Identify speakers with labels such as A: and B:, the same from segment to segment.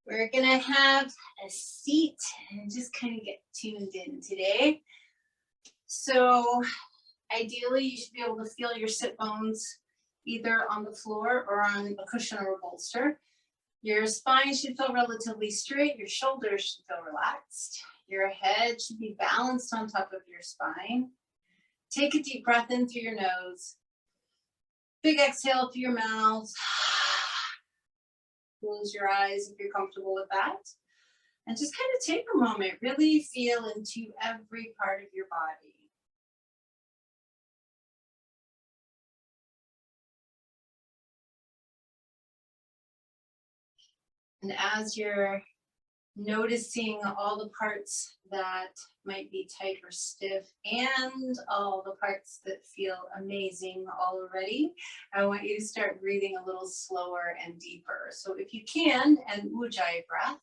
A: We're gonna have a seat and just kind of get tuned in today. So ideally you should be able to feel your sit bones either on the floor or on a cushion or a bolster. Your spine should feel relatively straight, your shoulders should feel relaxed. Your head should be balanced on top of your spine. Take a deep breath in through your nose. Big exhale through your mouth. Close your eyes if you're comfortable with that. And just kind of take a moment, really feel into every part of your body. And as you're noticing all the parts that might be tight or stiff and all the parts that feel amazing already, I want you to start breathing a little slower and deeper. So if you can, an Ujjayi breath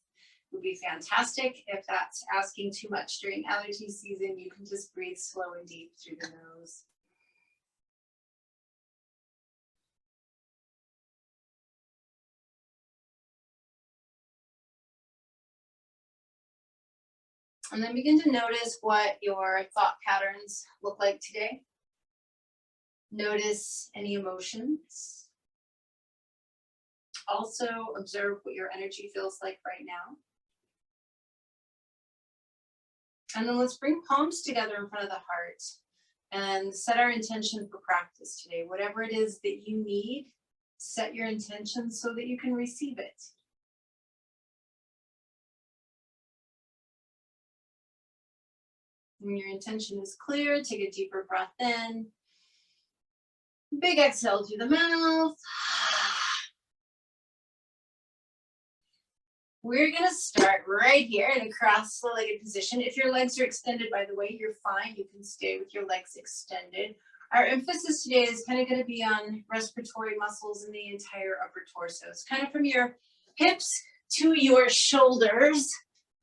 A: would be fantastic. If that's asking too much during allergy season, you can just breathe slow and deep through the nose. And then begin to notice what your thought patterns look like today. Notice any emotions. Also observe what your energy feels like right now. And then let's bring palms together in front of the heart and set our intention for practice today. Whatever it is that you need, set your intention so that you can receive it. When your intention is clear, take a deeper breath in. Big exhale through the mouth. We're going to start right here in a cross-legged position. If your legs are extended, by the way, you're fine. You can stay with your legs extended. Our emphasis today is kind of going to be on respiratory muscles in the entire upper torso. It's kind of from your hips to your shoulders,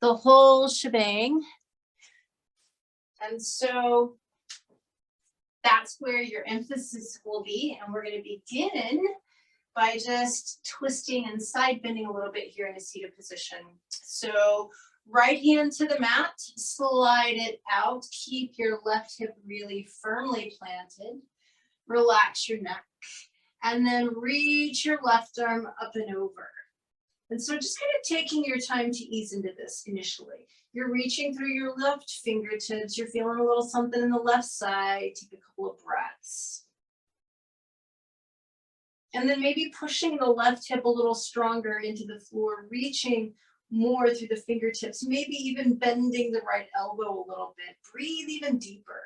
A: the whole shebang. And so that's where your emphasis will be. And we're going to begin by just twisting and side bending a little bit here in a seated position. So right hand to the mat, slide it out. Keep your left hip really firmly planted. Relax your neck. And then reach your left arm up and over. And so just kind of taking your time to ease into this initially. You're reaching through your left fingertips. You're feeling a little something in the left side. Take a couple of breaths. And then maybe pushing the left hip a little stronger into the floor, reaching more through the fingertips, maybe even bending the right elbow a little bit. Breathe even deeper.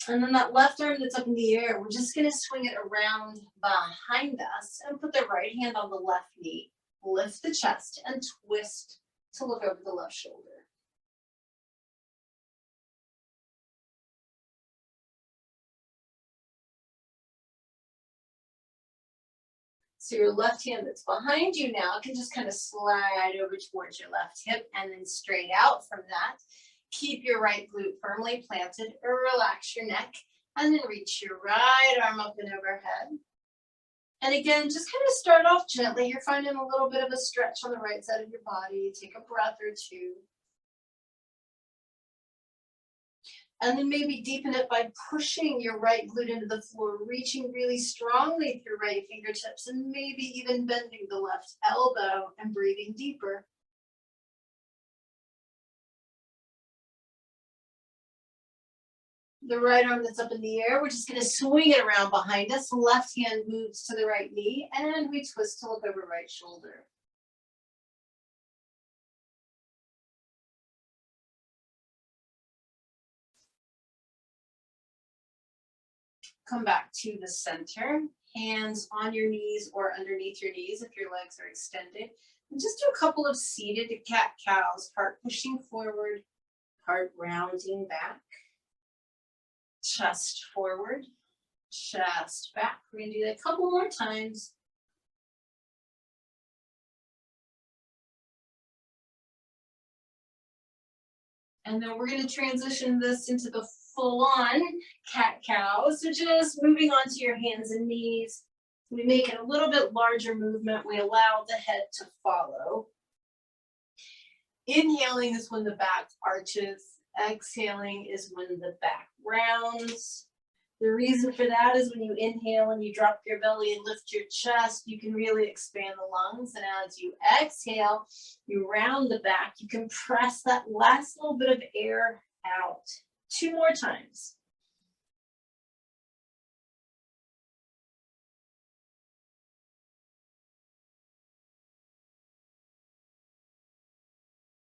A: And then that left arm that's up in the air, we're just going to swing it around behind us and put the right hand on the left knee. Lift the chest and twist to look over the left shoulder. So your left hand that's behind you now can just kind of slide over towards your left hip and then straight out from that. Keep your right glute firmly planted, relax your neck, and then reach your right arm up and overhead. And again, just kind of start off gently. You're finding a little bit of a stretch on the right side of your body. Take a breath or two. And then maybe deepen it by pushing your right glute into the floor, reaching really strongly through right fingertips, and maybe even bending the left elbow and breathing deeper. The right arm that's up in the air, we're just going to swing it around behind us. Left hand moves to the right knee, and we twist to look over right shoulder. Come back to the center, hands on your knees or underneath your knees if your legs are extended. And just do a couple of seated cat-cows, heart pushing forward, heart rounding back. Chest forward, chest back. We're going to do that a couple more times. And then we're going to transition this into the full on cat-cow. So just moving onto your hands and knees. We make it a little bit larger movement. We allow the head to follow. Inhaling is when the back arches. Exhaling is when the back rounds. The reason for that is when you inhale and you drop your belly and lift your chest, you can really expand the lungs. And as you exhale, you round the back. You can press that last little bit of air out. 2 more times.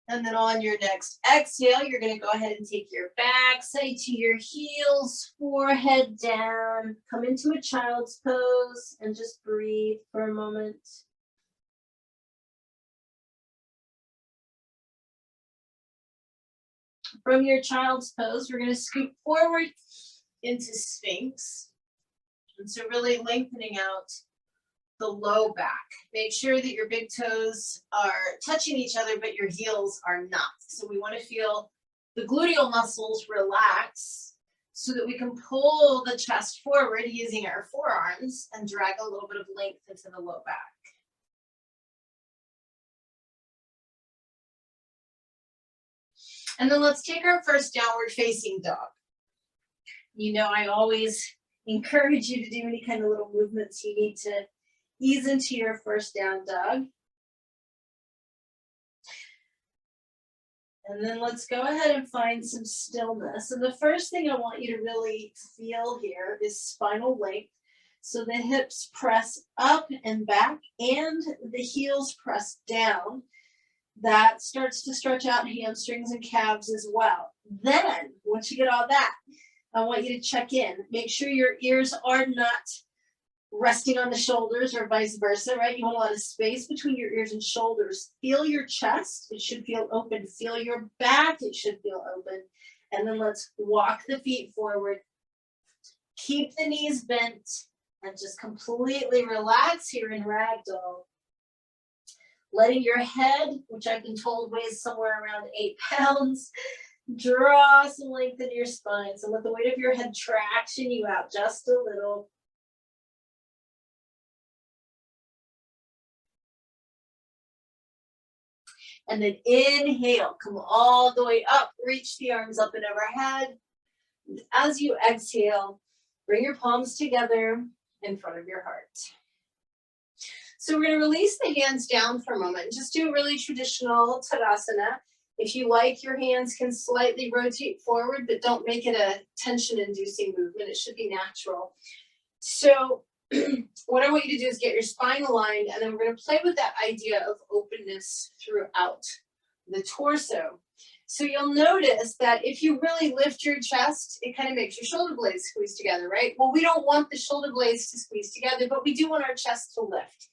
A: And then on your next exhale, you're going to go ahead and take your backside to your heels, forehead down, come into a child's pose and just breathe for a moment. From your child's pose, we're going to scoot forward into Sphinx. And so really lengthening out the low back. Make sure that your big toes are touching each other, but your heels are not. So we want to feel the gluteal muscles relax so that we can pull the chest forward using our forearms and drag a little bit of length into the low back. And then let's take our first downward facing dog. You know, I always encourage you to do any kind of little movements you need to ease into your first down dog. And then let's go ahead and find some stillness. And the first thing I want you to really feel here is spinal length. So the hips press up and back and the heels press down. That starts to stretch out hamstrings and calves as well. Then, once you get all that, I want you to check in. Make sure your ears are not resting on the shoulders or vice versa, right? You want a lot of space between your ears and shoulders. Feel your chest. It should feel open. Feel your back. It should feel open. And then let's walk the feet forward. Keep the knees bent and just completely relax here in ragdoll. Letting your head, which I've been told weighs somewhere around 8 pounds, draw some length in your spine. So let the weight of your head traction you out just a little. And then inhale, come all the way up, reach the arms up and overhead. As you exhale, bring your palms together in front of your heart. So we're going to release the hands down for a moment. Just do a really traditional Tadasana. If you like, your hands can slightly rotate forward, but don't make it a tension-inducing movement. It should be natural. So what I want you to do is get your spine aligned, and then we're going to play with that idea of openness throughout the torso. So you'll notice that if you really lift your chest, it kind of makes your shoulder blades squeeze together, right? Well, we don't want the shoulder blades to squeeze together, but we do want our chest to lift.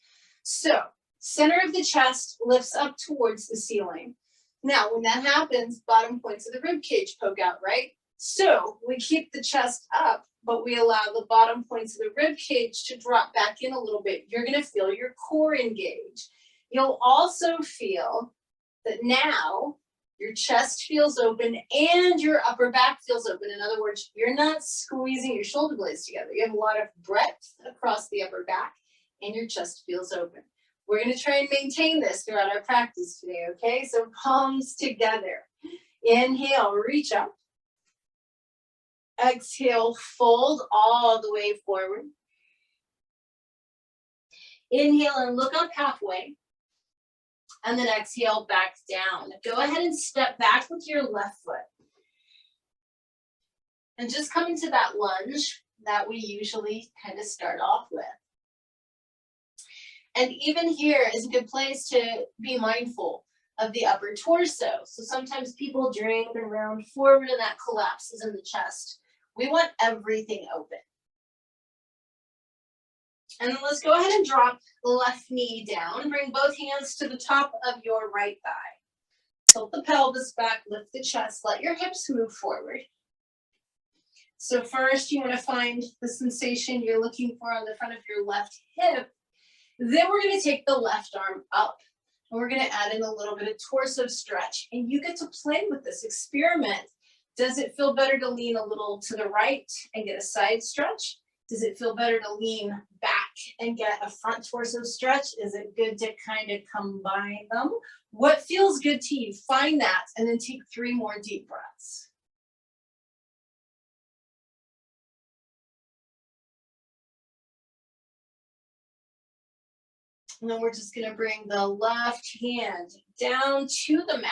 A: So center of the chest lifts up towards the ceiling. Now, when that happens, bottom points of the rib cage poke out, right? So we keep the chest up, but we allow the bottom points of the rib cage to drop back in a little bit. You're going to feel your core engage. You'll also feel that now your chest feels open and your upper back feels open. In other words, you're not squeezing your shoulder blades together. You have a lot of breadth across the upper back and your chest feels open. We're going to try and maintain this throughout our practice today, okay? So palms together. Inhale, reach up. Exhale, fold all the way forward. Inhale and look up halfway. And then exhale, back down. Go ahead and step back with your left foot. And just come into that lunge that we usually kind of start off with. And even here is a good place to be mindful of the upper torso. So sometimes people drag and round forward and that collapses in the chest. We want everything open. And then let's go ahead and drop the left knee down. Bring both hands to the top of your right thigh. Tilt the pelvis back, lift the chest, let your hips move forward. So first you want to find the sensation you're looking for on the front of your left hip. Then we're going to take the left arm up. And we're going to add in a little bit of torso stretch. And you get to play with this, experiment. Does it feel better to lean a little to the right and get a side stretch? Does it feel better to lean back and get a front torso stretch? Is it good to kind of combine them? What feels good to you? Find that and then take 3 more deep breaths. And then we're just going to bring the left hand down to the mat.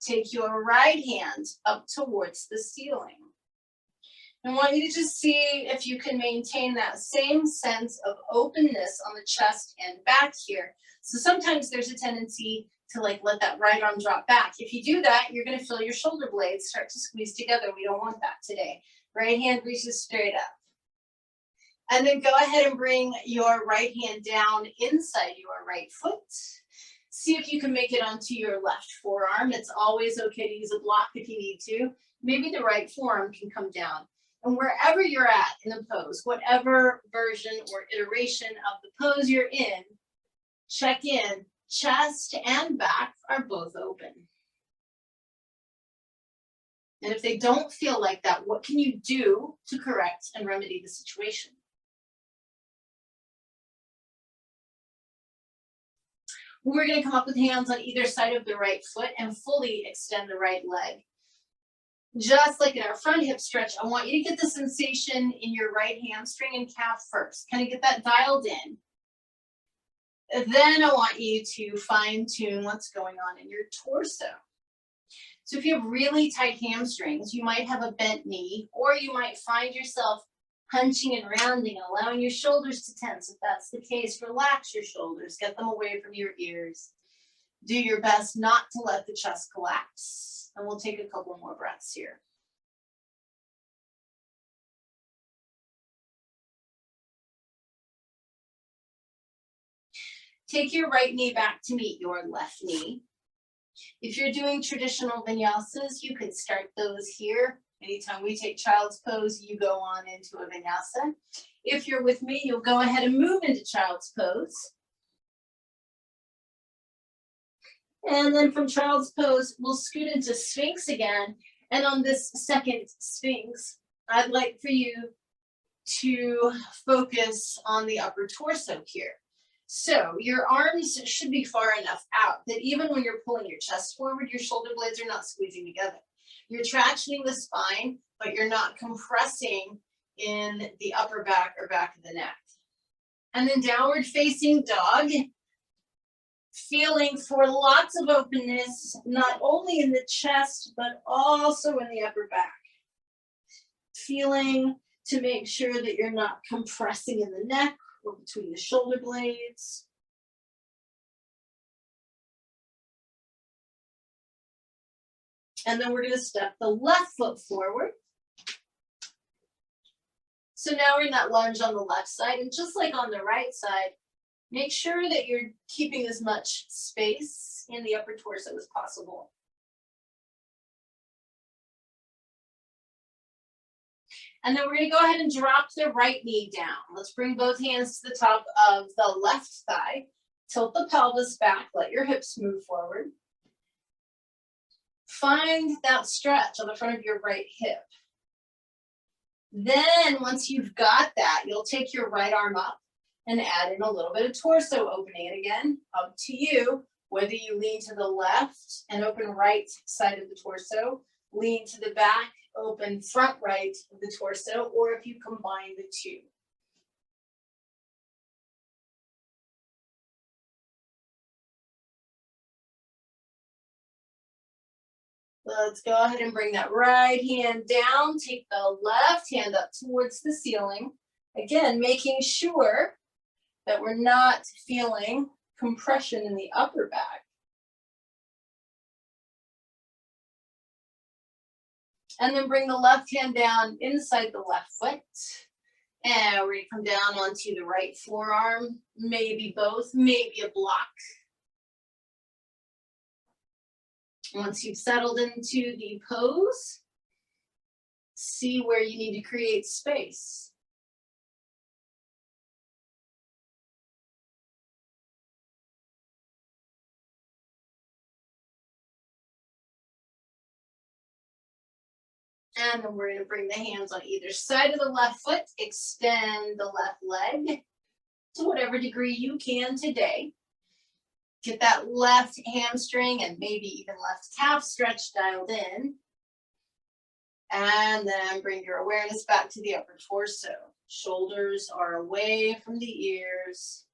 A: Take your right hand up towards the ceiling. I want you to just see if you can maintain that same sense of openness on the chest and back here. So sometimes there's a tendency to like let that right arm drop back. If you do that, you're going to feel your shoulder blades start to squeeze together. We don't want that today. Right hand reaches straight up. And then go ahead and bring your right hand down inside your right foot. See if you can make it onto your left forearm. It's always okay to use a block if you need to. Maybe the right forearm can come down. And wherever you're at in the pose, whatever version or iteration of the pose you're in, check in. Chest and back are both open. And if they don't feel like that, what can you do to correct and remedy the situation? We're going to come up with hands on either side of the right foot and fully extend the right leg. Just like in our front hip stretch, I want you to get the sensation in your right hamstring and calf first. Kind of get that dialed in. Then I want you to fine tune what's going on in your torso. So if you have really tight hamstrings, you might have a bent knee, or you might find yourself hunching and rounding and allowing your shoulders to tense. If that's the case, relax your shoulders, get them away from your ears. Do your best not to let the chest collapse. And we'll take a couple more breaths here. Take your right knee back to meet your left knee. If you're doing traditional vinyasas, you can start those here. Anytime we take child's pose, you go on into a vinyasa. If you're with me, you'll go ahead and move into child's pose. And then from child's pose, we'll scoot into Sphinx again. And on this second Sphinx, I'd like for you to focus on the upper torso here. So your arms should be far enough out that even when you're pulling your chest forward, your shoulder blades are not squeezing together. You're tractioning the spine, but you're not compressing in the upper back or back of the neck. And then downward facing dog. Feeling for lots of openness, not only in the chest, but also in the upper back. Feeling to make sure that you're not compressing in the neck or between the shoulder blades. And then we're going to step the left foot forward. So now we're in that lunge on the left side, and just like on the right side, make sure that you're keeping as much space in the upper torso as possible. And then we're going to go ahead and drop the right knee down. Let's bring both hands to the top of the left thigh. Tilt the pelvis back. Let your hips move forward. Find that stretch on the front of your right hip. Then once you've got that, you'll take your right arm up and add in a little bit of torso opening. And again, up to you, whether you lean to the left and open right side of the torso, lean to the back, open front right of the torso, or if you combine the two. Let's go ahead and bring that right hand down. Take the left hand up towards the ceiling. Again, making sure that we're not feeling compression in the upper back. And then bring the left hand down inside the left foot. And we're going to come down onto the right forearm, maybe both, maybe a block. Once you've settled into the pose, see where you need to create space. And then we're going to bring the hands on either side of the left foot, extend the left leg to whatever degree you can today. Get that left hamstring and maybe even left calf stretch dialed in. And then bring your awareness back to the upper torso. Shoulders are away from the ears.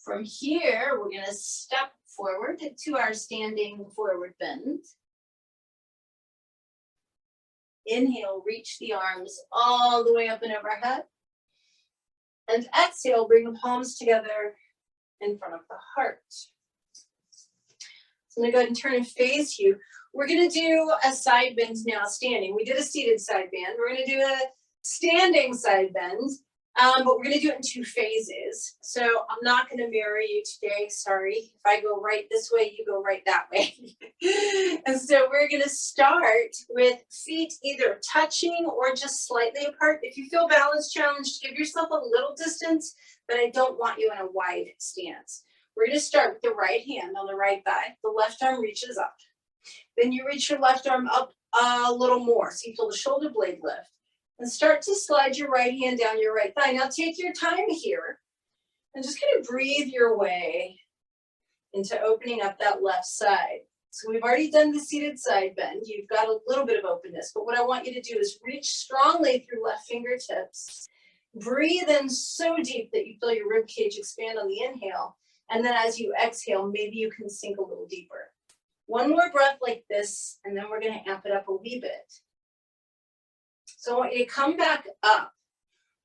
A: From here, we're going to step forward to our standing forward bend. Inhale, reach the arms all the way up and overhead. And exhale, bring the palms together in front of the heart. So I'm going to go ahead and turn and face you. We're going to do a side bend now standing. We did a seated side bend. We're going to do a standing side bend. But we're going to do it in 2 phases. So I'm not going to mirror you today. Sorry. If I go right this way, you go right that way. And so we're going to start with feet either touching or just slightly apart. If you feel balance challenged, give yourself a little distance, but I don't want you in a wide stance. We're going to start with the right hand on the right thigh. The left arm reaches up. Then you reach your left arm up a little more. So you feel the shoulder blade lift. And start to slide your right hand down your right thigh. Now take your time here and just kind of breathe your way into opening up that left side. So we've already done the seated side bend. You've got a little bit of openness, but what I want you to do is reach strongly through left fingertips. Breathe in so deep that you feel your rib cage expand on the inhale. And then as you exhale, maybe you can sink a little deeper. One more breath like this, and then we're going to amp it up a wee bit. So I want you to come back up,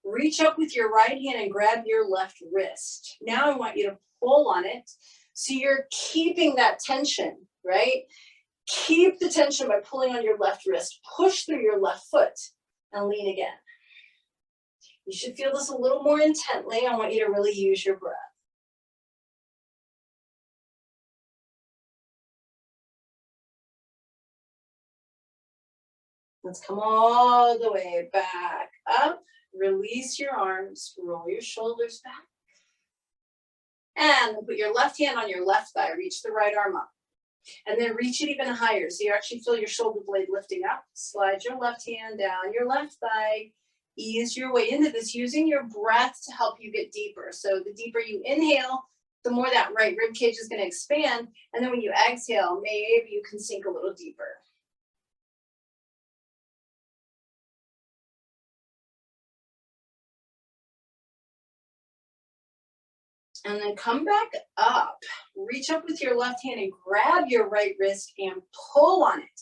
A: reach up with your right hand and grab your left wrist. Now I want you to pull on it. So you're keeping that tension, right? Keep the tension by pulling on your left wrist. Push through your left foot and lean again. You should feel this a little more intently. I want you to really use your breath. Let's come all the way back up. Release your arms, roll your shoulders back. And put your left hand on your left thigh, reach the right arm up. And then reach it even higher. So you actually feel your shoulder blade lifting up. Slide your left hand down your left thigh. Ease your way into this using your breath to help you get deeper. So the deeper you inhale, the more that right rib cage is going to expand. And then when you exhale, maybe you can sink a little deeper. And then come back up. Reach up with your left hand and grab your right wrist and pull on it.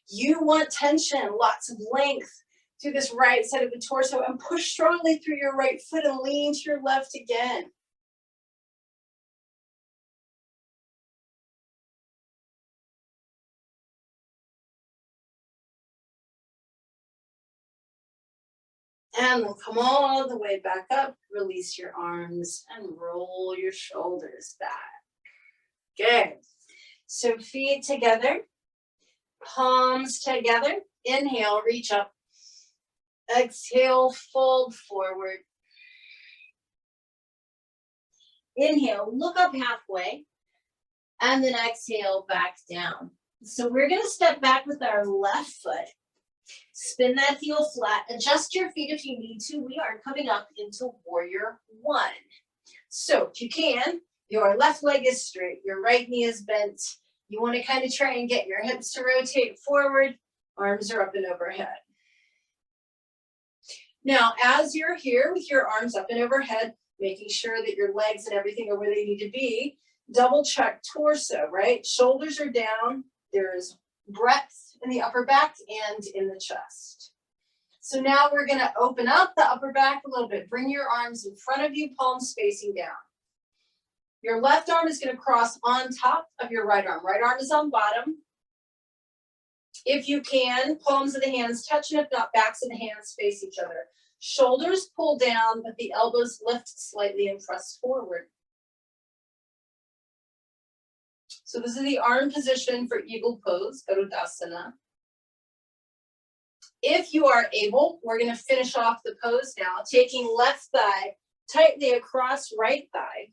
A: You want tension, lots of length through this right side of the torso, and push strongly through your right foot and lean to your left again. And then come all the way back up, release your arms and roll your shoulders back. Good. So feet together, palms together. Inhale, reach up. Exhale, fold forward. Inhale, look up halfway. And then exhale, back down. So we're going to step back with our left foot. Spin that heel flat. Adjust your feet if you need to. We are coming up into warrior one. So if you can, your left leg is straight. Your right knee is bent. You want to kind of try and get your hips to rotate forward. Arms are up and overhead. Now, as you're here with your arms up and overhead, making sure that your legs and everything are where they need to be, double check torso, right? Shoulders are down. There's breadth in the upper back and in the chest. So now we're going to open up the upper back a little bit. Bring your arms in front of you, palms facing down. Your left arm is going to cross on top of your right arm. Right arm is on bottom. If you can, palms of the hands touch, and if not, backs of the hands face each other. Shoulders pull down, but the elbows lift slightly and press forward. So this is the arm position for eagle pose, Garudasana. If you are able, we're going to finish off the pose now, taking left thigh tightly across right thigh,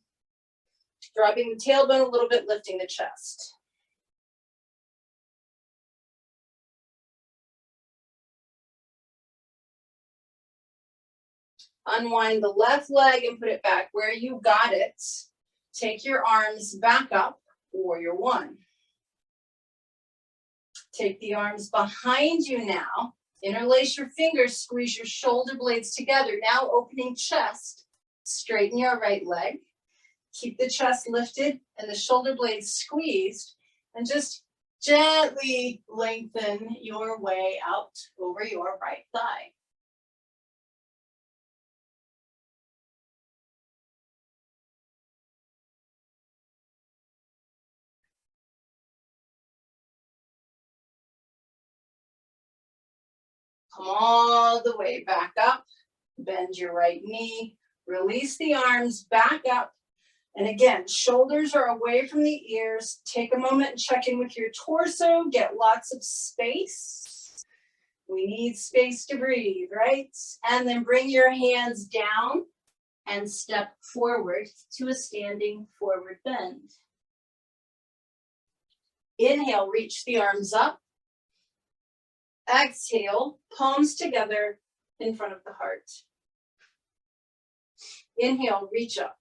A: dropping the tailbone a little bit, lifting the chest. Unwind the left leg and put it back where you got it. Take your arms back up, warrior one. Take the arms behind you now. Interlace your fingers, squeeze your shoulder blades together. Now opening chest, straighten your right leg. Keep the chest lifted and the shoulder blades squeezed, and just gently lengthen your way out over your right thigh. Come all the way back up, bend your right knee, release the arms back up. And again, shoulders are away from the ears. Take a moment and check in with your torso, get lots of space. We need space to breathe, right? And then bring your hands down and step forward to a standing forward bend. Inhale, reach the arms up. Exhale, palms together in front of the heart. Inhale, reach up.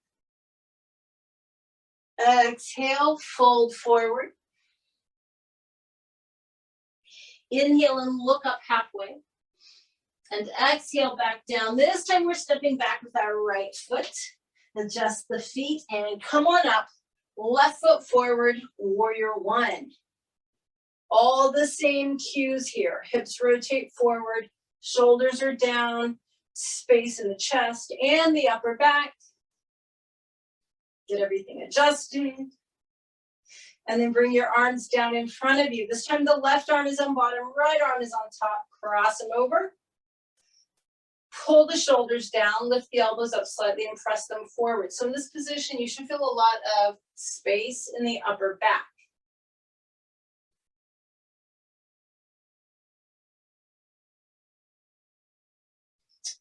A: Exhale, fold forward. Inhale and look up halfway. And exhale back down. This time we're stepping back with our right foot. Adjust the feet and come on up. Left foot forward, warrior one. All the same cues here. Hips rotate forward, shoulders are down, space in the chest and the upper back. Get everything adjusted. And then bring your arms down in front of you. This time the left arm is on bottom, right arm is on top. Cross them over. Pull the shoulders down, lift the elbows up slightly and press them forward. So in this position, you should feel a lot of space in the upper back.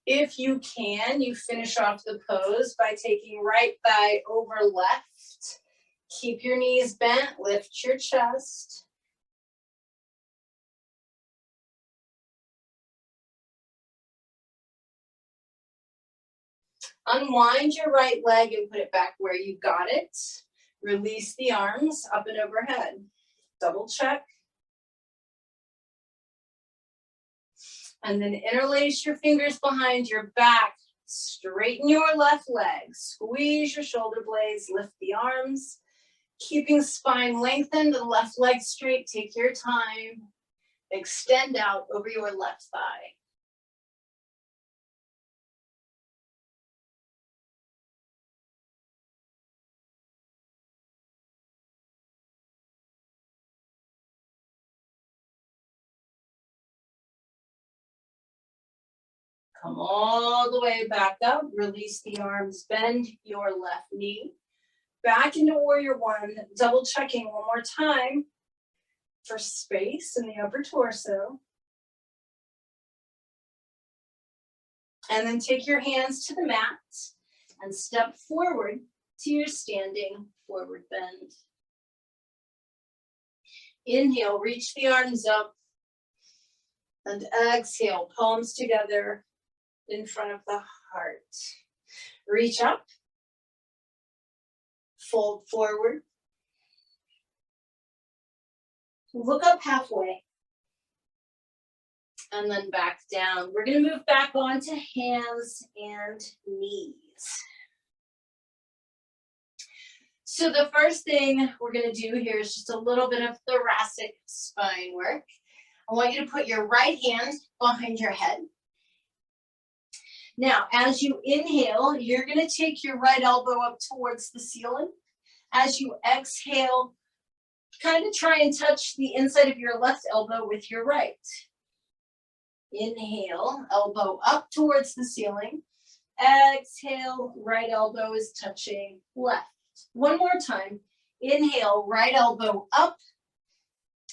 A: If you can, you finish off the pose by taking right thigh over left. Keep your knees bent, lift your chest. Unwind your right leg and put it back where you got it. Release the arms up and overhead. Double check. And then interlace your fingers behind your back. Straighten your left leg. Squeeze your shoulder blades. Lift the arms. Keeping spine lengthened and left leg straight. Take your time. Extend out over your left thigh. Come all the way back up, release the arms, bend your left knee. Back into warrior one, double checking one more time for space in the upper torso. And then take your hands to the mat and step forward to your standing forward bend. Inhale, reach the arms up. And exhale, palms together in front of the heart. Reach up, fold forward, look up halfway, and then back down. We're going to move back onto hands and knees. So the first thing we're going to do here is just a little bit of thoracic spine work. I want you to put your right hand behind your head. Now, as you inhale, you're going to take your right elbow up towards the ceiling. As you exhale, kind of try and touch the inside of your left elbow with your right. Inhale, elbow up towards the ceiling. Exhale, right elbow is touching left. One more time. Inhale, right elbow up.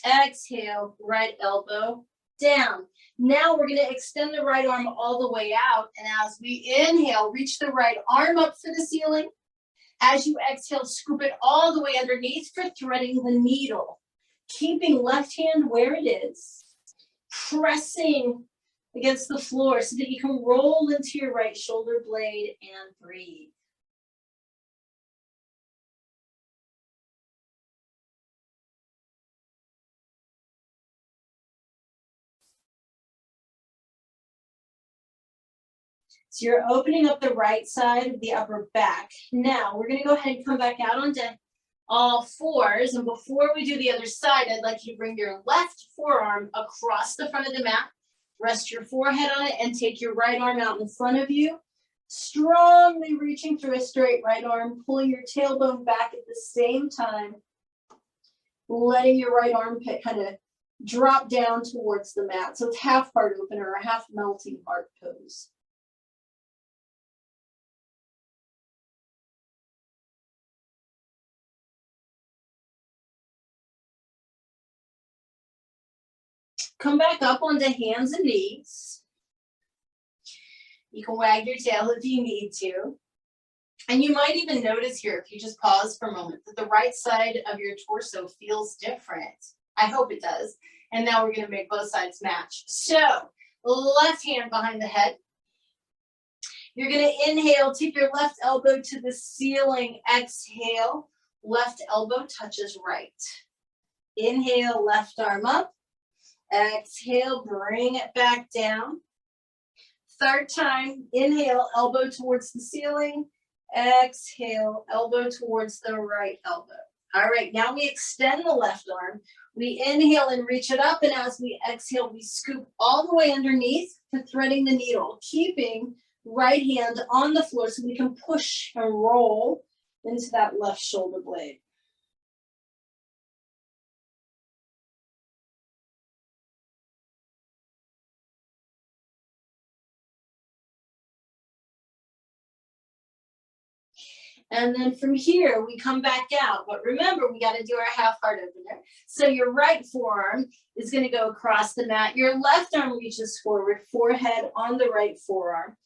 A: Exhale, right elbow down. Now we're gonna extend the right arm all the way out, and as we inhale, reach the right arm up for the ceiling. As you exhale, scoop it all the way underneath for threading the needle. Keeping left hand where it is, pressing against the floor so that you can roll into your right shoulder blade and breathe. So you're opening up the right side of the upper back. Now we're gonna go ahead and come back out onto all fours. And before we do the other side, I'd like you to bring your left forearm across the front of the mat, rest your forehead on it, and take your right arm out in front of you. Strongly reaching through a straight right arm, pulling your tailbone back at the same time, letting your right armpit kind of drop down towards the mat. So it's half heart opener or half melting heart pose. Come back up onto hands and knees. You can wag your tail if you need to. And you might even notice here, if you just pause for a moment, that the right side of your torso feels different. I hope it does. And now we're going to make both sides match. So, left hand behind the head. You're going to inhale, take your left elbow to the ceiling. Exhale, left elbow touches right. Inhale, left arm up. Exhale, bring it back down. Third time, inhale, elbow towards the ceiling. Exhale, elbow towards the right elbow. All right, now we extend the left arm. We inhale and reach it up, and as we exhale, we scoop all the way underneath to threading the needle, keeping right hand on the floor so we can push and roll into that left shoulder blade. And then from here, we come back out. But remember, we got to do our half heart opener. So your right forearm is going to go across the mat. Your left arm reaches forward, forehead on the right forearm.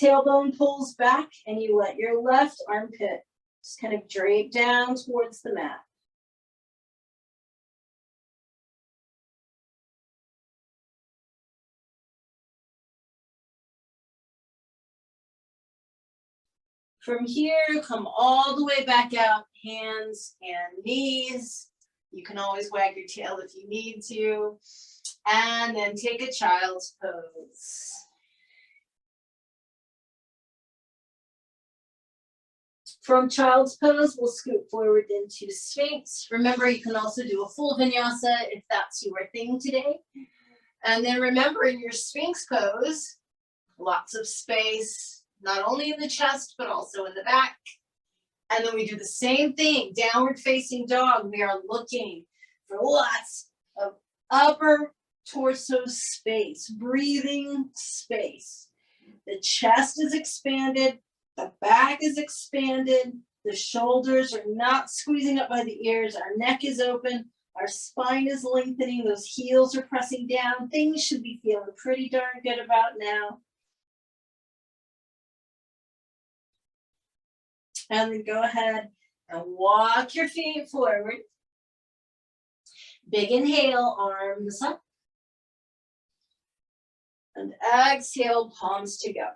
A: Tailbone pulls back, and you let your left armpit just kind of drape down towards the mat. From here, come all the way back out, hands and knees. You can always wag your tail if you need to. And then take a child's pose. From child's pose, we'll scoot forward into Sphinx. Remember, you can also do a full vinyasa if that's your thing today. And then remember, in your Sphinx pose, lots of space, not only in the chest, but also in the back. And then we do the same thing, downward facing dog. We are looking for lots of upper torso space, breathing space. The chest is expanded, the back is expanded, the shoulders are not squeezing up by the ears, our neck is open, our spine is lengthening, those heels are pressing down. Things should be feeling pretty darn good about now. And then go ahead and walk your feet forward. Big inhale, arms up. And exhale, palms together.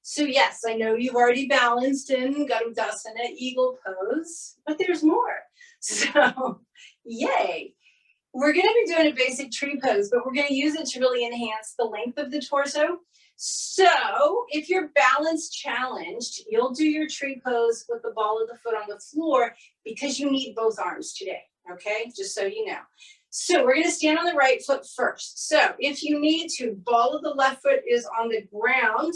A: So yes, I know you've already balanced in Garudasana, eagle pose, but there's more. So yay. We're going to be doing a basic tree pose, but we're going to use it to really enhance the length of the torso. So if you're balance challenged, you'll do your tree pose with the ball of the foot on the floor because you need both arms today, okay? Just so you know. So we're gonna stand on the right foot first. So if you need to, ball of the left foot is on the ground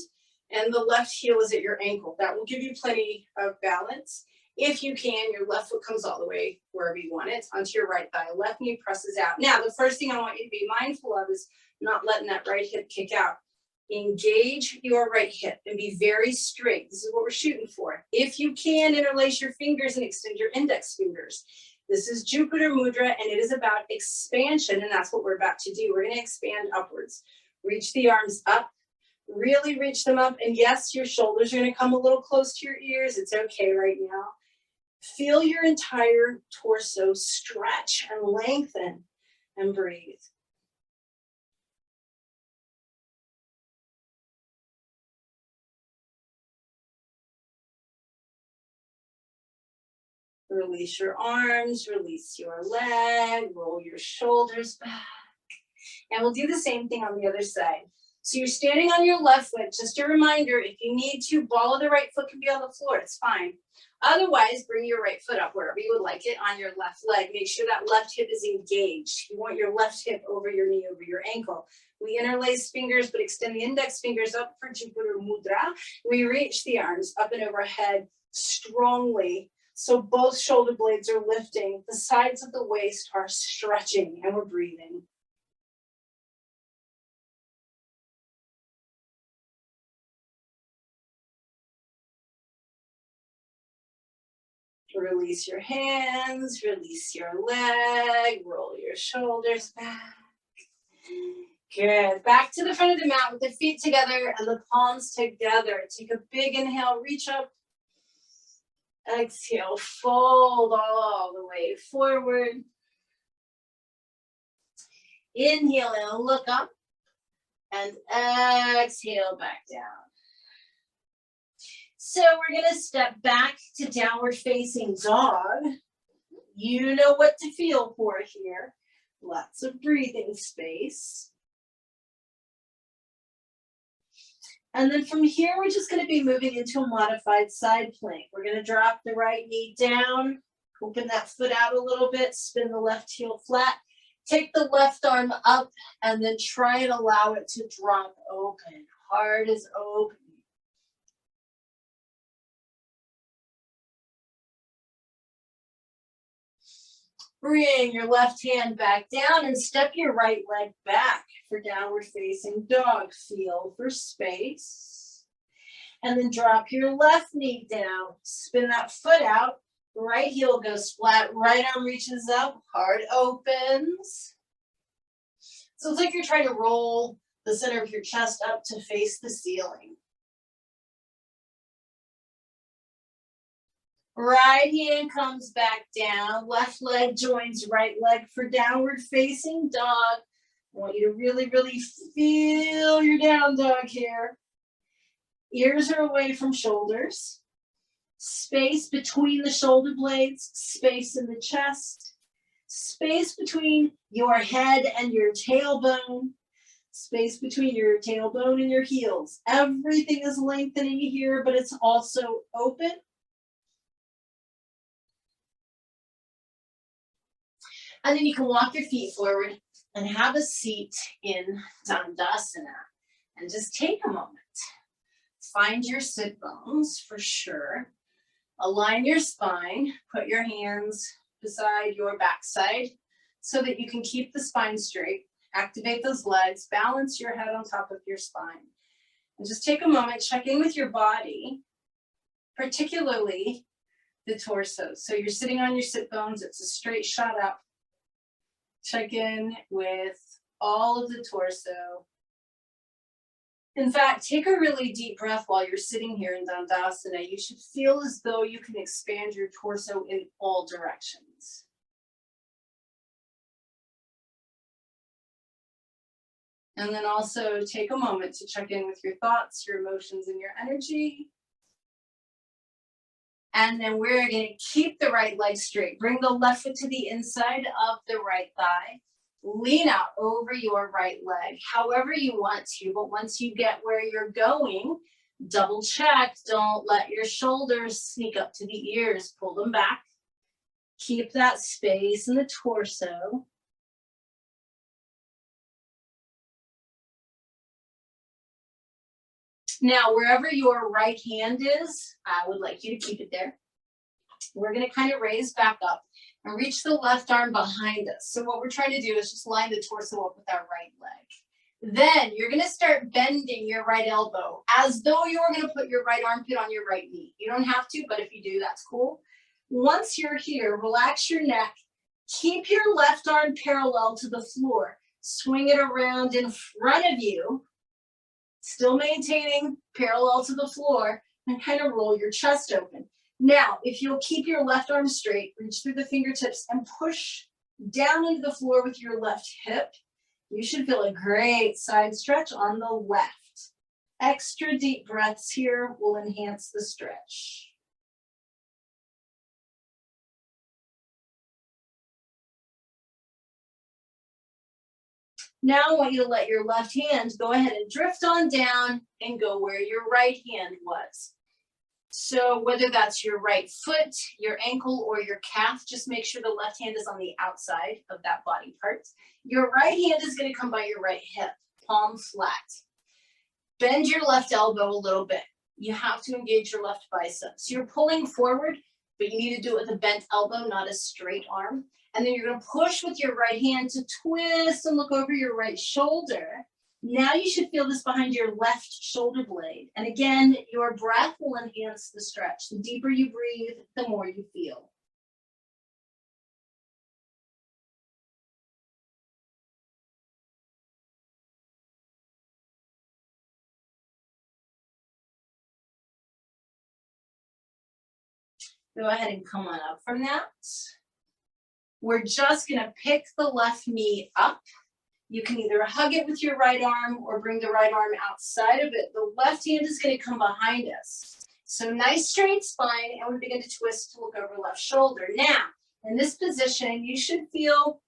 A: and the left heel is at your ankle. That will give you plenty of balance. If you can, your left foot comes all the way wherever you want it, onto your right thigh. Left knee presses out. Now, the first thing I want you to be mindful of is not letting that right hip kick out. Engage your right hip and be very straight. This is what we're shooting for. If you can, interlace your fingers and extend your index fingers. This is Jupiter Mudra, and it is about expansion, and that's what we're about to do. We're going to expand upwards. Reach the arms up, really reach them up, and yes, your shoulders are going to come a little close to your ears. It's okay right now. Feel your entire torso stretch and lengthen, and breathe. Release your arms, release your leg, roll your shoulders back. And we'll do the same thing on the other side. So you're standing on your left foot. Just a reminder, if you need to, ball of the right foot can be on the floor. It's fine. Otherwise, bring your right foot up wherever you would like it on your left leg. Make sure that left hip is engaged. You want your left hip over your knee, over your ankle. We interlace fingers, but extend the index fingers up for Jupiter Mudra. We reach the arms up and overhead strongly. So both shoulder blades are lifting. The sides of the waist are stretching, and we're breathing. Release your hands, release your leg, roll your shoulders back. Good. Back to the front of the mat with the feet together and the palms together. Take a big inhale, reach up. Exhale, fold all the way forward. Inhale and look up. And exhale back down. So we're going to step back to downward facing dog. You know what to feel for here. Lots of breathing space. And then from here, we're just going to be moving into a modified side plank. We're going to drop the right knee down, open that foot out a little bit, spin the left heel flat, take the left arm up, and then try and allow it to drop open. Heart is open. Bring your left hand back down and step your right leg back for downward facing dog. Feel for space. And then drop your left knee down. Spin that foot out. Right heel goes flat. Right arm reaches up. Heart opens. So it's like you're trying to roll the center of your chest up to face the ceiling. Right hand comes back down, left leg joins right leg for downward facing dog. I want you to really, really feel your down dog here. Ears are away from shoulders. Space between the shoulder blades, space in the chest, space between your head and your tailbone, space between your tailbone and your heels. Everything is lengthening here, but it's also open. And then you can walk your feet forward and have a seat in Dandasana. And just take a moment. Find your sit bones for sure. Align your spine. Put your hands beside your backside so that you can keep the spine straight. Activate those legs. Balance your head on top of your spine. And just take a moment. Check in with your body, particularly the torso. So you're sitting on your sit bones. It's a straight shot up. Check in with all of the torso. In fact, take a really deep breath while you're sitting here in Dandasana. You should feel as though you can expand your torso in all directions. And then also take a moment to check in with your thoughts, your emotions, and your energy. And then we're going to keep the right leg straight. Bring the left foot to the inside of the right thigh. Lean out over your right leg, however you want to. But once you get where you're going, double check. Don't let your shoulders sneak up to the ears. Pull them back. Keep that space in the torso. Now, wherever your right hand is, I would like you to keep it there. We're going to kind of raise back up and reach the left arm behind us. So what we're trying to do is just line the torso up with our right leg. Then you're going to start bending your right elbow as though you were going to put your right armpit on your right knee. You don't have to, but if you do, that's cool. Once you're here, relax your neck. Keep your left arm parallel to the floor. Swing it around in front of you, still maintaining parallel to the floor, and kind of roll your chest open. Now, if you'll keep your left arm straight, reach through the fingertips and push down into the floor with your left hip, you should feel a great side stretch on the left. Extra deep breaths here will enhance the stretch. Now I want you to let your left hand go ahead and drift on down and go where your right hand was. So whether that's your right foot, your ankle, or your calf, just make sure the left hand is on the outside of that body part. Your right hand is going to come by your right hip, palm flat. Bend your left elbow a little bit. You have to engage your left bicep. So you're pulling forward, but you need to do it with a bent elbow, not a straight arm. And then you're going to push with your right hand to twist and look over your right shoulder. Now you should feel this behind your left shoulder blade. And again, your breath will enhance the stretch. The deeper you breathe, the more you feel. Go ahead and come on up from that. We're just going to pick the left knee up. You can either hug it with your right arm or bring the right arm outside of it. The left hand is going to come behind us. So nice straight spine, and we begin to twist to look over left shoulder. Now, in this position, you should feel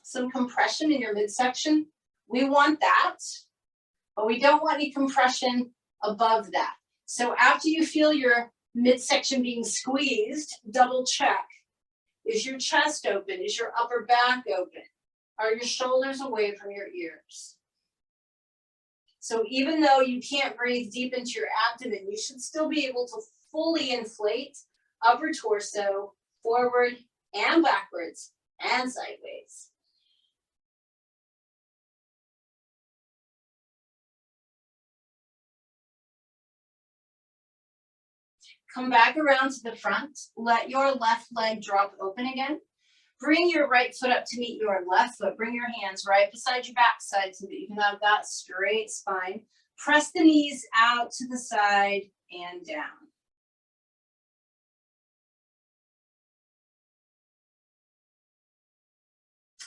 A: some compression in your midsection. We want that, but we don't want any compression above that. So after you feel your midsection being squeezed, double check. Is your chest open? Is your upper back open? Are your shoulders away from your ears? So even though you can't breathe deep into your abdomen, you should still be able to fully inflate upper torso, forward and backwards and sideways. Come back around to the front. Let your left leg drop open again. Bring your right foot up to meet your left foot. Bring your hands right beside your backside so that you can have that straight spine. Press the knees out to the side and down.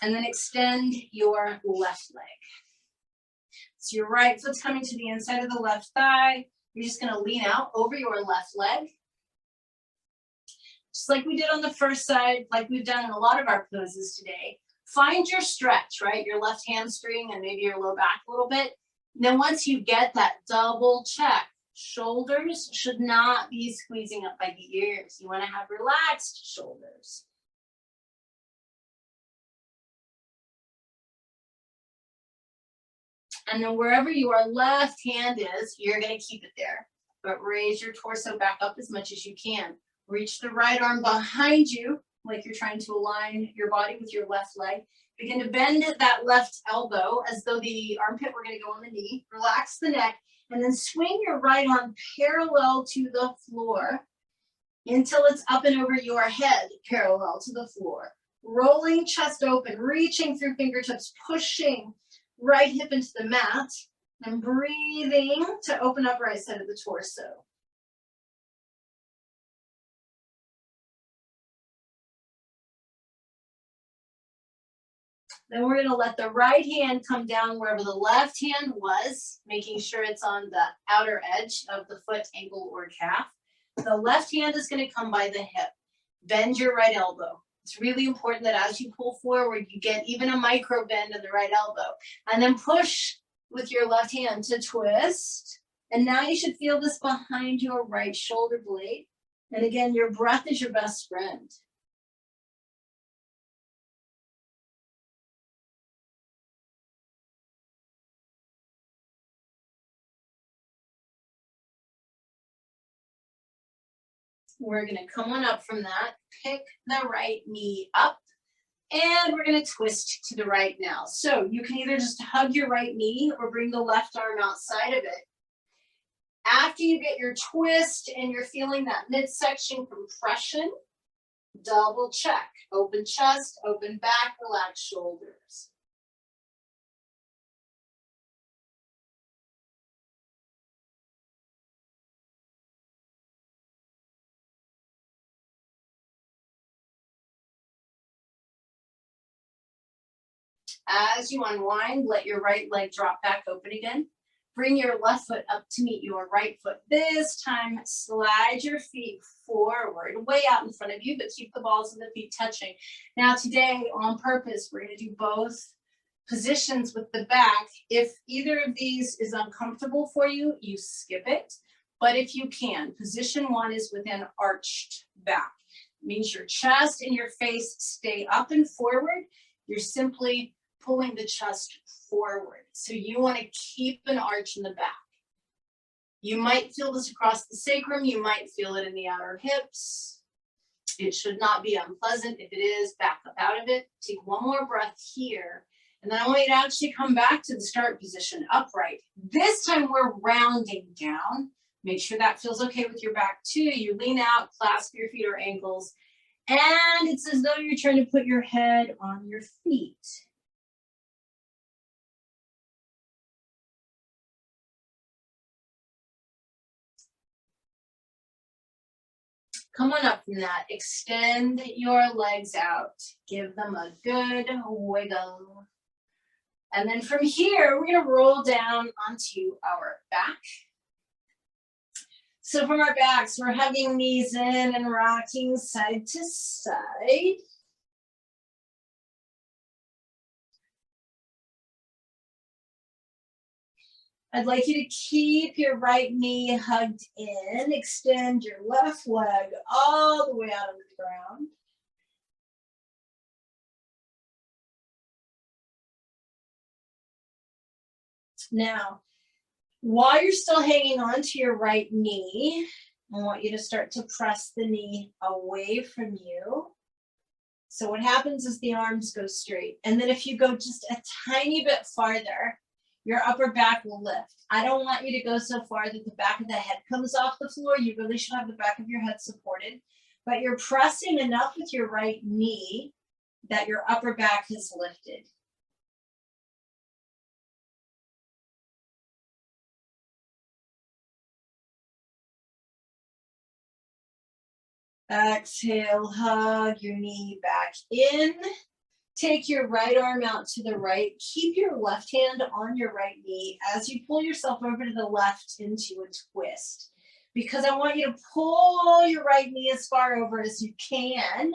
A: And then extend your left leg. So your right foot's coming to the inside of the left thigh. You're just going to lean out over your left leg. Just like we did on the first side, like we've done in a lot of our poses today. Find your stretch, right? Your left hamstring and maybe your low back a little bit. And then once you get that, double check. Shoulders should not be squeezing up by the ears. You want to have relaxed shoulders. And then wherever your left hand is, you're going to keep it there. But raise your torso back up as much as you can. Reach the right arm behind you, like you're trying to align your body with your left leg. Begin to bend that left elbow as though the armpit were going to go on the knee. Relax the neck, and then swing your right arm parallel to the floor until it's up and over your head, parallel to the floor. Rolling chest open, reaching through fingertips, pushing right hip into the mat, and breathing to open up right side of the torso. Then we're going to let the right hand come down wherever the left hand was, making sure it's on the outer edge of the foot, ankle, or calf. The left hand is going to come by the hip. Bend your right elbow. It's really important that as you pull forward, you get even a micro bend in the right elbow. And then push with your left hand to twist. And now you should feel this behind your right shoulder blade. And again, your breath is your best friend. We're going to come on up from that, pick the right knee up, and we're going to twist to the right now. So you can either just hug your right knee or bring the left arm outside of it. After you get your twist and you're feeling that midsection compression, Double check. Open chest, open back, relax shoulders. As you unwind, let your right leg drop back open again. Bring your left foot up to meet your right foot. This time, slide your feet forward, way out in front of you, but keep the balls of the feet touching. Now today, on purpose, we're gonna do both positions with the back. If either of these is uncomfortable for you, you skip it. But if you can, position one is with an arched back. It means your chest and your face stay up and forward. You're simply pulling the chest forward. So you want to keep an arch in the back. You might feel this across the sacrum. You might feel it in the outer hips. It should not be unpleasant. If it is, back up out of it. Take one more breath here. And then I want you to actually come back to the start position, upright. This time we're rounding down. Make sure that feels okay with your back too. You lean out, clasp your feet or ankles. And it's as though you're trying to put your head on your feet. Come on up from that. Extend your legs out. Give them a good wiggle. And then from here, we're going to roll down onto our back. So from our backs, we're hugging knees in and rocking side to side. I'd like you to keep your right knee hugged in. Extend your left leg all the way out on the ground. Now, while you're still hanging on to your right knee, I want you to start to press the knee away from you. So what happens is the arms go straight. And then if you go just a tiny bit farther, your upper back will lift. I don't want you to go so far that the back of the head comes off the floor. You really should have the back of your head supported. But you're pressing enough with your right knee that your upper back has lifted. Exhale, hug your knee back in. Take your right arm out to the right. Keep your left hand on your right knee as you pull yourself over to the left into a twist. Because I want you to pull your right knee as far over as you can,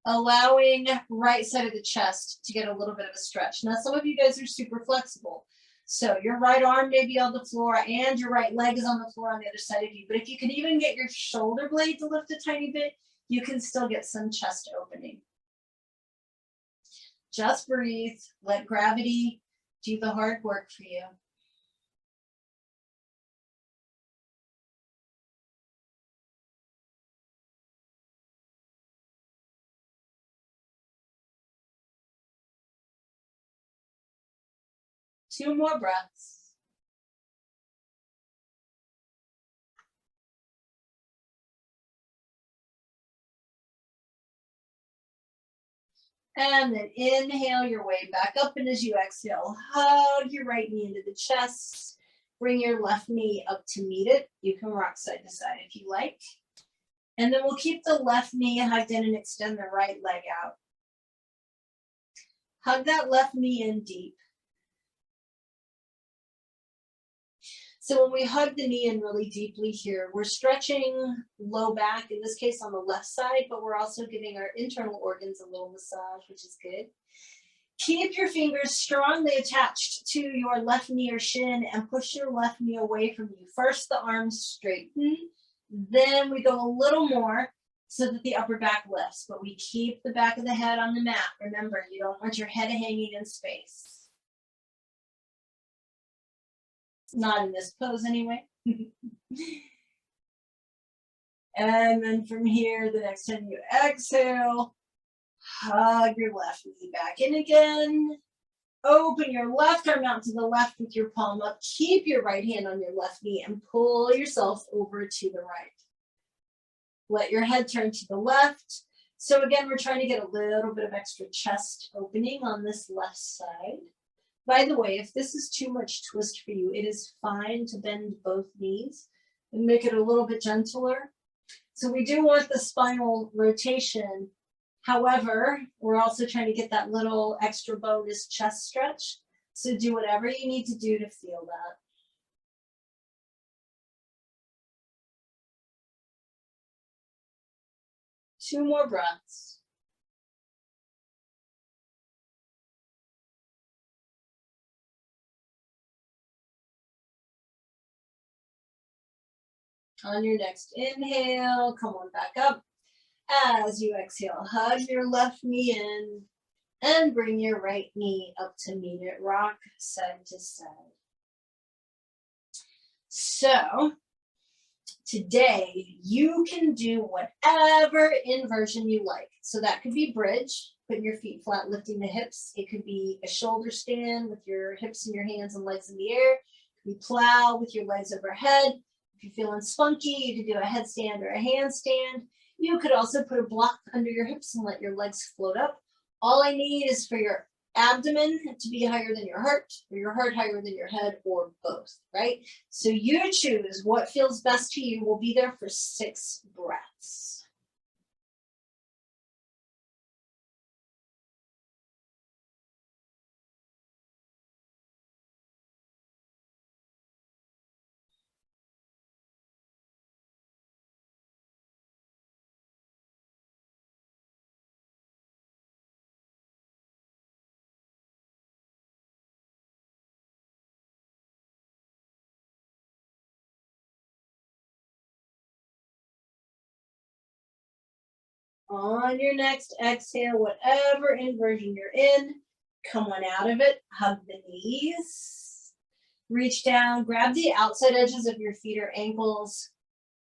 A: allowing right side of the chest to get a little bit of a stretch. Now, some of you guys are super flexible. So your right arm may be on the floor and your right leg is on the floor on the other side of you. But if you can even get your shoulder blade to lift a tiny bit, you can still get some chest opening. Just breathe, let gravity do the hard work for you. Two more breaths. And then inhale your way back up, and as you exhale, hug your right knee into the chest. Bring your left knee up to meet it. You can rock side to side if you like. And then we'll keep the left knee hugged in and extend the right leg out. Hug that left knee in deep. So when we hug the knee in really deeply here, we're stretching low back, in this case on the left side, but we're also giving our internal organs a little massage, which is good. Keep your fingers strongly attached to your left knee or shin and push your left knee away from you. First, the arms straighten, then we go a little more so that the upper back lifts, but we keep the back of the head on the mat. Remember, you don't want your head hanging in space. Not in this pose anyway. And then from here, the next time you exhale, hug your left knee back in again. Open your left arm out to the left with your palm up. Keep your right hand on your left knee and pull yourself over to the right. Let your head turn to the left. So again, we're trying to get a little bit of extra chest opening on this left side. By the way, if this is too much twist for you, it is fine to bend both knees and make it a little bit gentler. So we do want the spinal rotation. However, we're also trying to get that little extra bonus chest stretch. So do whatever you need to do to feel that. Two more breaths. On your next inhale, come on back up. As you exhale, hug your left knee in and bring your right knee up to meet it. Rock side to side. So today you can do whatever inversion you like. So that could be bridge, putting your feet flat, lifting the hips. It could be a shoulder stand with your hips and your hands and legs in the air. It could be plow with your legs overhead. If you're feeling spunky, you could do a headstand or a handstand. You could also put a block under your hips and let your legs float up. All I need is for your abdomen to be higher than your heart, or your heart higher than your head, or both, right? So you choose what feels best to you. We'll be there for 6 breaths. On your next exhale, whatever inversion you're in, come on out of it, hug the knees, reach down, grab the outside edges of your feet or ankles,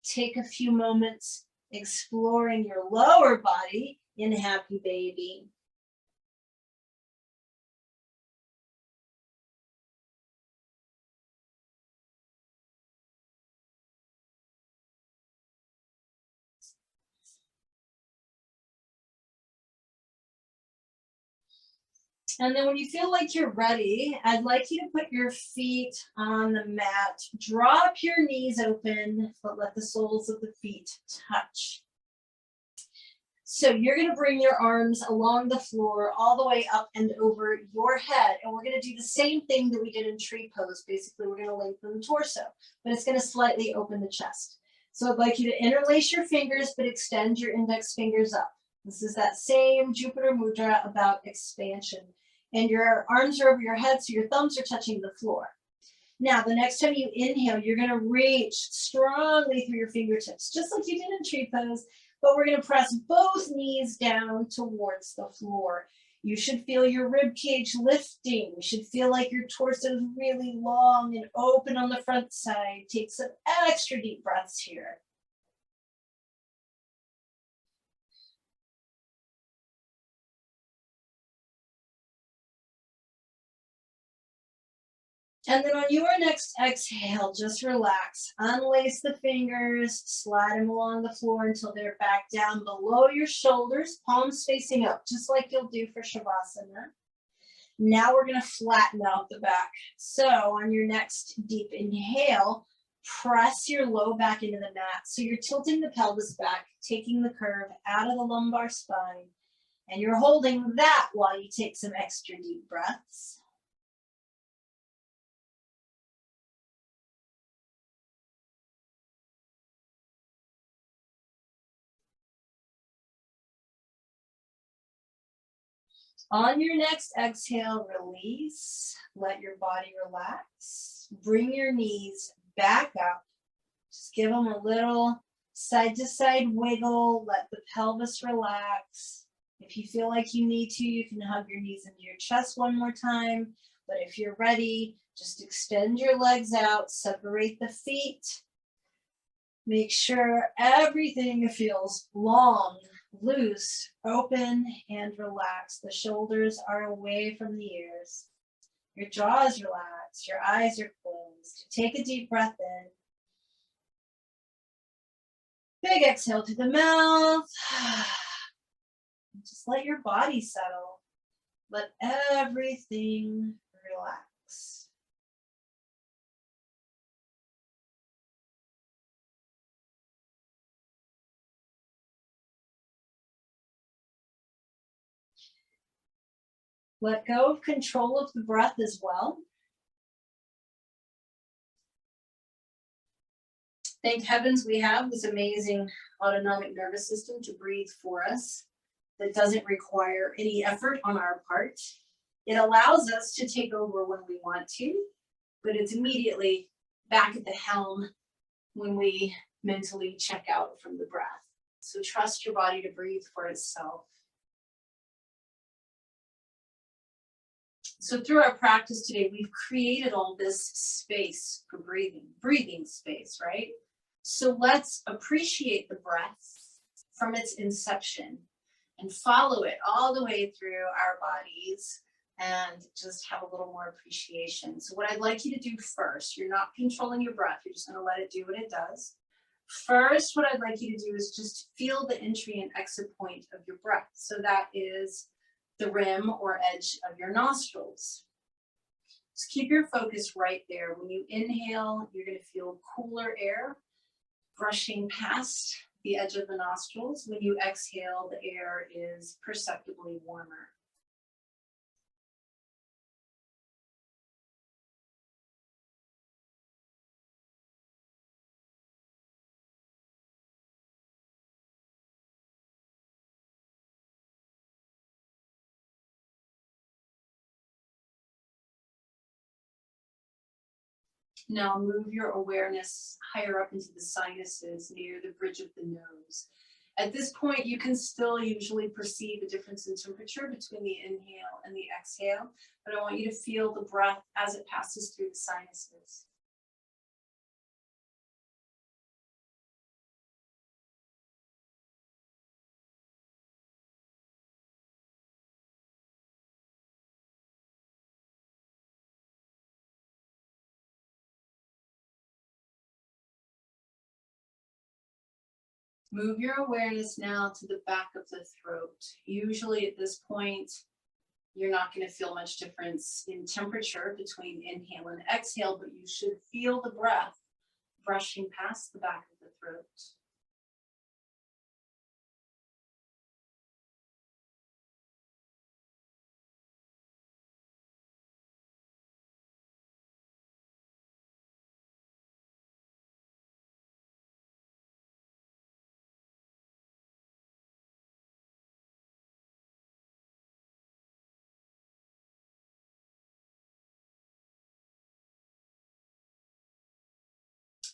A: take a few moments exploring your lower body in Happy Baby. And then when you feel like you're ready, I'd like you to put your feet on the mat. Drop your knees open, but let the soles of the feet touch. So you're going to bring your arms along the floor all the way up and over your head. And we're going to do the same thing that we did in tree pose. Basically, we're going to lengthen the torso, but it's going to slightly open the chest. So I'd like you to interlace your fingers, but extend your index fingers up. This is that same Jupiter Mudra about expansion. And your arms are over your head, so your thumbs are touching the floor. Now, the next time you inhale, you're going to reach strongly through your fingertips, just like you did in tree pose, but we're going to press both knees down towards the floor. You should feel your rib cage lifting. You should feel like your torso is really long and open on the front side. Take some extra deep breaths here. And then on your next exhale, just relax. Unlace the fingers, slide them along the floor until they're back down below your shoulders, palms facing up, just like you'll do for Shavasana. Now we're going to flatten out the back. So on your next deep inhale, press your low back into the mat. So you're tilting the pelvis back, taking the curve out of the lumbar spine. And you're holding that while you take some extra deep breaths. On your next exhale, release, let your body relax. Bring your knees back up. Just give them a little side to side wiggle. Let the pelvis relax. If you feel like you need to, you can hug your knees into your chest one more time. But if you're ready, just extend your legs out, separate the feet. Make sure everything feels long, loose, open, and relaxed. The shoulders are away from the ears. Your jaw is relaxed. Your eyes are closed. Take a deep breath in. Big exhale to the mouth. Just let your body settle. Let everything relax. Let go of control of the breath as well. Thank heavens we have this amazing autonomic nervous system to breathe for us that doesn't require any effort on our part. It allows us to take over when we want to, but it's immediately back at the helm when we mentally check out from the breath. So trust your body to breathe for itself. So through our practice today, we've created all this space for breathing space, right? So let's appreciate the breath from its inception and follow it all the way through our bodies and just have a little more appreciation. So what I'd like you to do first, you're not controlling your breath, you're just gonna let it do what it does. First, what I'd like you to do is just feel the entry and exit point of your breath. So that is the rim or edge of your nostrils. Just keep your focus right there. When you inhale, you're going to feel cooler air brushing past the edge of the nostrils. When you exhale, the air is perceptibly warmer. Now move your awareness higher up into the sinuses near the bridge of the nose. At this point, you can still usually perceive a difference in temperature between the inhale and the exhale, but I want you to feel the breath as it passes through the sinuses. Move your awareness now to the back of the throat. Usually at this point, you're not going to feel much difference in temperature between inhale and exhale, but you should feel the breath brushing past the back of the throat.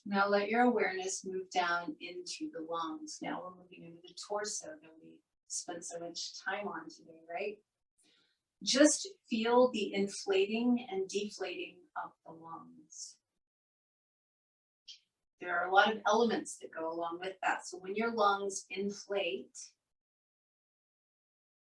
A: Now let your awareness move down into the lungs. Now we're moving into the torso that we spent so much time on today, right? Just feel the inflating and deflating of the lungs. There are a lot of elements that go along with that. So when your lungs inflate,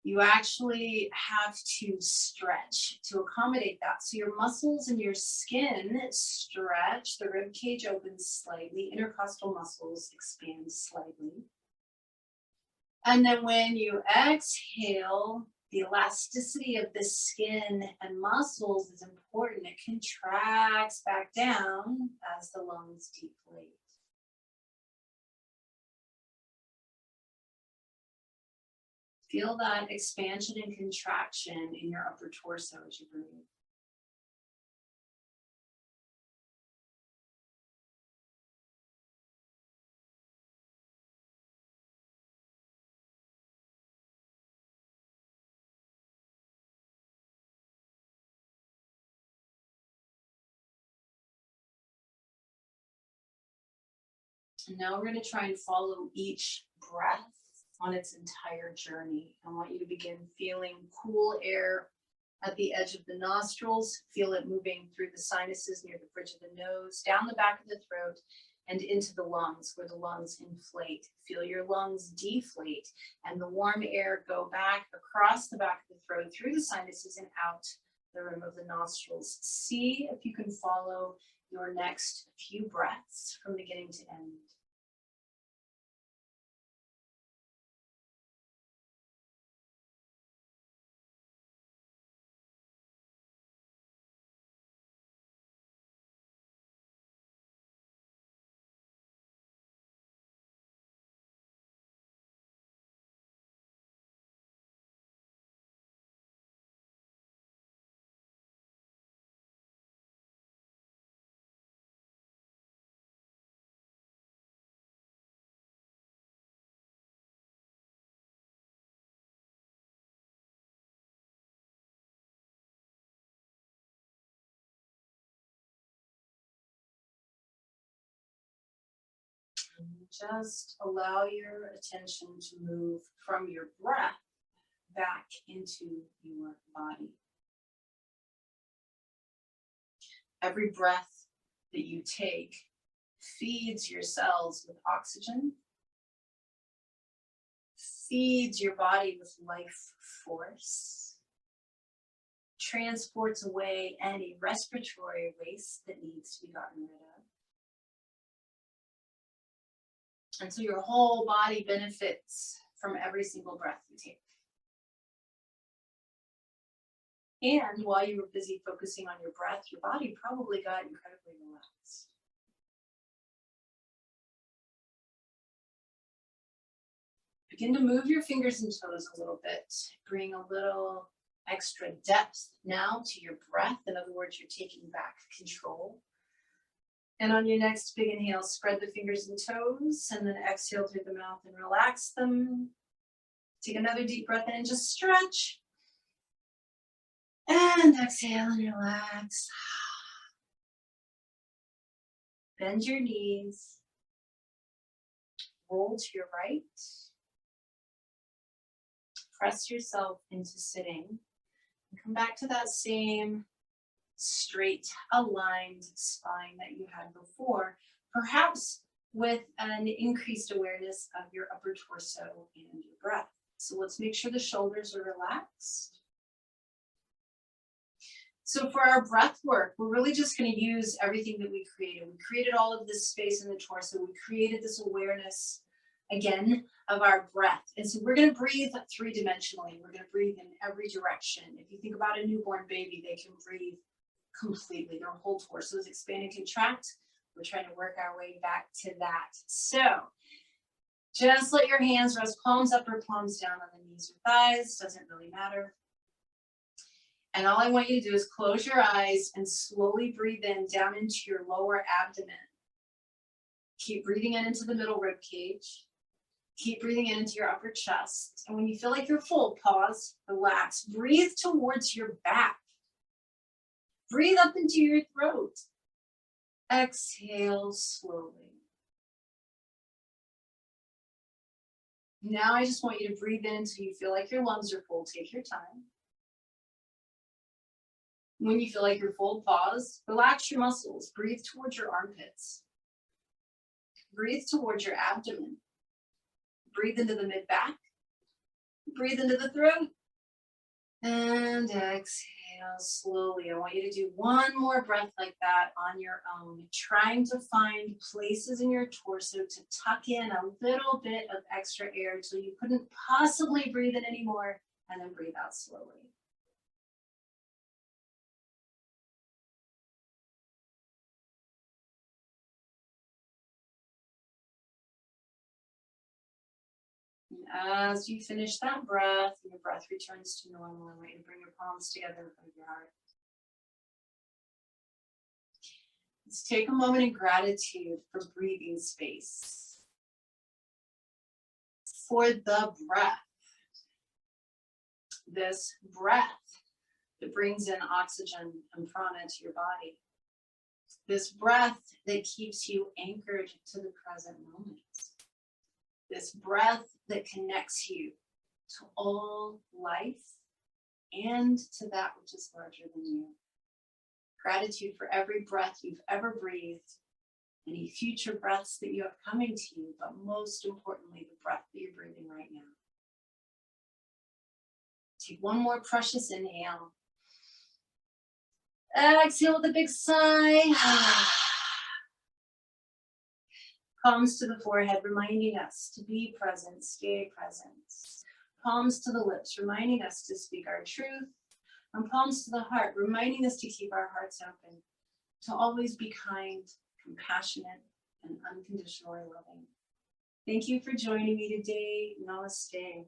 A: you actually have to stretch to accommodate that. So your muscles and your skin stretch, the rib cage opens slightly, intercostal muscles expand slightly. And then when you exhale, the elasticity of the skin and muscles is important. It contracts back down as the lungs deflate. Feel that expansion and contraction in your upper torso as you breathe. And now we're going to try and follow each breath on its entire journey. I want you to begin feeling cool air at the edge of the nostrils. Feel it moving through the sinuses near the bridge of the nose, down the back of the throat, and into the lungs where the lungs inflate. Feel your lungs deflate and the warm air go back across the back of the throat, through the sinuses and out the rim of the nostrils. See if you can follow your next few breaths from beginning to end. just allow your attention to move from your breath back into your body. Every breath that you take feeds your cells with oxygen, feeds your body with life force, transports away any respiratory waste that needs to be gotten rid of. And so your whole body benefits from every single breath you take. And while you were busy focusing on your breath, your body probably got incredibly relaxed. Begin to move your fingers and toes a little bit. Bring a little extra depth now to your breath. In other words, you're taking back control. And on your next big inhale, spread the fingers and toes, and then exhale through the mouth and relax them. Take another deep breath in, just stretch. And exhale and relax. Bend your knees. Roll to your right. Press yourself into sitting. And come back to that same straight, aligned spine that you had before, perhaps with an increased awareness of your upper torso and your breath. So let's make sure the shoulders are relaxed. So for our breath work, we're really just going to use everything that we created. We created all of this space in the torso. We created this awareness, again, of our breath. And so we're going to breathe three-dimensionally. We're going to breathe in every direction. If you think about a newborn baby, they can breathe completely. Their whole torso is expand and contract. We're trying to work our way back to that. So just let your hands rest palms up or palms down on the knees or thighs. Doesn't really matter. And all I want you to do is close your eyes and slowly breathe in down into your lower abdomen. Keep breathing in into the middle rib cage. Keep breathing in into your upper chest. And when you feel like you're full, pause, relax, breathe towards your back. Breathe up into your throat. Exhale slowly. Now I just want you to breathe in until you feel like your lungs are full. Take your time. When you feel like you're full, pause, relax your muscles, breathe towards your armpits. Breathe towards your abdomen. Breathe into the mid-back. Breathe into the throat. And exhale slowly. I want you to do one more breath like that on your own, trying to find places in your torso to tuck in a little bit of extra air until you couldn't possibly breathe in anymore, and then breathe out slowly. As you finish that breath, and your breath returns to normal, I want you to bring your palms together in front of your heart. Let's take a moment in gratitude for breathing space, for the breath. This breath that brings in oxygen and prana to your body. This breath that keeps you anchored to the present moment. This breath that connects you to all life and to that which is larger than you. Gratitude for every breath you've ever breathed, any future breaths that you have coming to you, but most importantly, the breath that you're breathing right now. Take one more precious inhale. Exhale with a big sigh. Palms to the forehead, reminding us to be present, stay present. Palms to the lips, reminding us to speak our truth. And palms to the heart, reminding us to keep our hearts open, to always be kind, compassionate, and unconditionally loving. Thank you for joining me today. Namaste.